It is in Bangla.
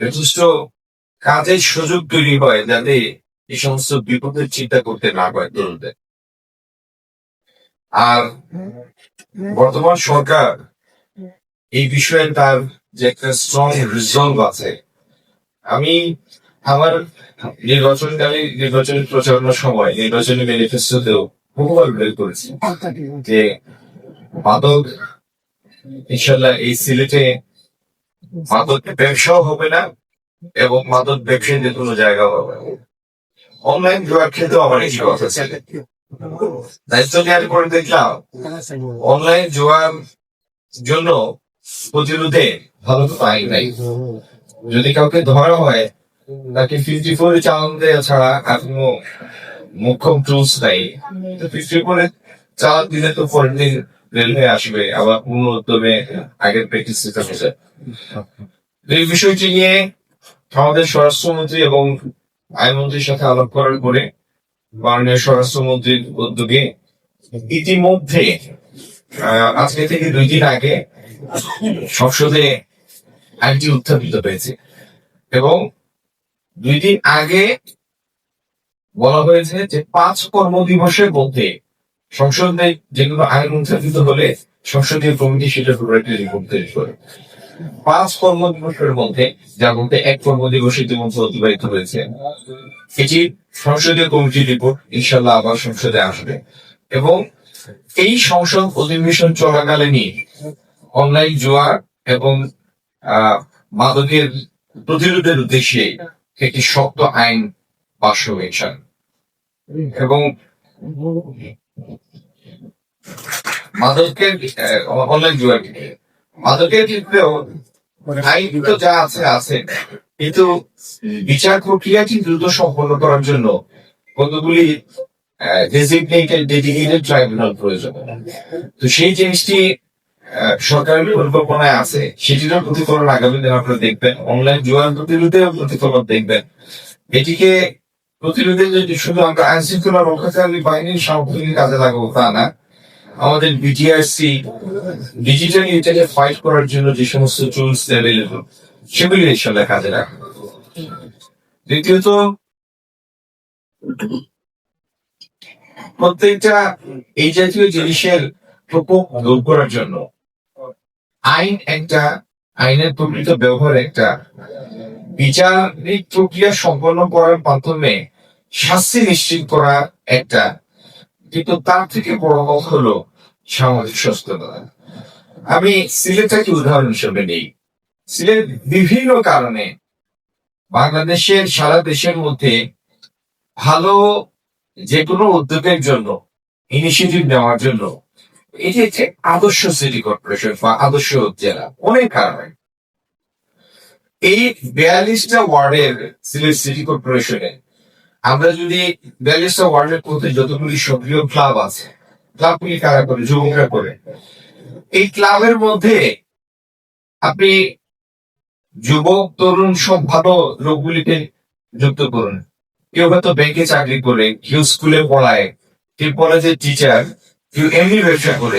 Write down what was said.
যথেষ্ট কাজের সুযোগ তৈরি হয় যাতে এই সমস্ত বিপদের চিন্তা করতে না হয় তরুণদের। আর বর্তমান সরকার এই বিষয়ে তার যে একটা স্ট্রং রিজলভ আছে, আমি আমার নির্বাচনী প্রচারণার সময় নির্বাচনী ম্যানিফেস্টোতেও বহুবার উল্লেখ করেছি যে মাদক ইনশাল্লাহ এই সিলেটে মাদক ব্যবসাও হবে না এবং মাদক ব্যবসায়ীদের কোনো জায়গা হবে না। অনলাইন জুয়ার ক্ষেত্রেও আমার এই কথা ছিল। দায়িত্ব নেওয়ার পরে দেখলাম অনলাইন জুয়ার জন্য প্রতিরোধে ভালো কোনো আইন নাই। যদি কাউকে ধরা হয় তাকে 54 চালান দেওয়া ছাড়া আর কোনো মোক্ষম টুলস নাই। 54 চালান দিলে তো পরের দিন রেলওয়ে আসবে, আবার পুনঃ উদ্যমে আগের প্র্যাকটিস দিতে হবে। এই বিষয়টি নিয়ে আমাদের স্বরাষ্ট্রমন্ত্রী এবং আইনমন্ত্রীর সাথে আলাপ করার পরে মাননীয় স্বরাষ্ট্রমন্ত্রীর উদ্যোগে ইতিমধ্যে আজকে থেকে 2 দিন আগে সংসদে আইনটি উত্থাপিত হয়েছে এবং 2 দিন আগে বলা হয়েছে যে 5 কর্মদিবসের মধ্যে সংসদে যেগুলো আইন উত্থাপিত হলে সংসদীয় কমিটি সেটার উপর একটা রিপোর্ট তৈরি করে। 5 কর্মদিবসের মধ্যে, যার মধ্যে 1 কর্মদিবস ইতিমধ্যে অতিবাহিত হয়েছে, এটি সংসদীয় কমিটির রিপোর্ট ইনশাল্লাহ আবার সংসদে আসবে এবং এই সংসদ অধিবেশন চলাকালীনই অনলাইন জুয়া এবং মাদকের প্রতিরোধের উদ্দেশ্যে একটি শক্ত আইন পাশ হয়েছে এবং মাদকের অনলাইন জুয়ার মাদকের ক্ষেত্রেও আইন তো যা আছে আছে, কিন্তু বিচার প্রক্রিয়াটি দ্রুত সম্পন্ন করার জন্য কতগুলি ডেডিকেটেড ট্রাইব্যুনাল প্রয়োজন। তো সেই জিনিসটি সরকারের পরিকল্পনায় আছে, সেটিরও প্রতিফলন আগামী দিন আপনারা দেখবেন। অনলাইন জুয়ার প্রতিরোধেও প্রতিফলন দেখবেন। এটিকে প্রতিরোধে যদি শুধু আমরা আইন শৃঙ্খলা রক্ষাকারী বাহিনীর সামগ্রিক কাজে লাগাবো তা না, আমাদের বিটিআরসি ডিজিটালি এটাকে ফাইট করার জন্য যে সমস্ত টুলস অ্যাভেলেবল সেগুলি ইনশাল্লাহ কাজে রাখবো। দ্বিতীয়ত, প্রত্যেকটা এই জাতীয় জিনিসের প্রকোপ দূর করার জন্য আইনের প্রকৃত ব্যবহার একটা বিচারিক প্রক্রিয়া সম্পন্ন করার মাধ্যমে শাস্তি নিশ্চিত করা একটা, কিন্তু তার থেকে বড় কথা হলো সামাজিক সচেতনতা। আমি সিলেটটাকে উদাহরণ হিসেবে নেই। সিলেট বিভিন্ন কারণে বাংলাদেশের সারা দেশের মধ্যে ভালো যে কোনো উদ্যোগের জন্য, ইনিশিয়েটিভ নেওয়ার জন্য এটি হচ্ছে আদর্শ সিটি কর্পোরেশন বা আদর্শ জেলা। অনেক কারণে এই 42টা ওয়ার্ডের সিলেট সিটি কর্পোরেশনে আমরা যদি 42টা ওয়ার্ডের মধ্যে যতগুলি সক্রিয় ক্লাব আছে, ক্লাবগুলি কারা করে? যুবকরা করে। এই ক্লাবের মধ্যে আপনি যুবক তরুণ সব ভালো লোকগুলিকে যুক্ত করুন। কেউ হয়তো ব্যাংকে চাকরি করে, কেউ স্কুলে পড়ায়, কেউ কলেজের টিচার, কেউ এমনি ব্যবসা করে।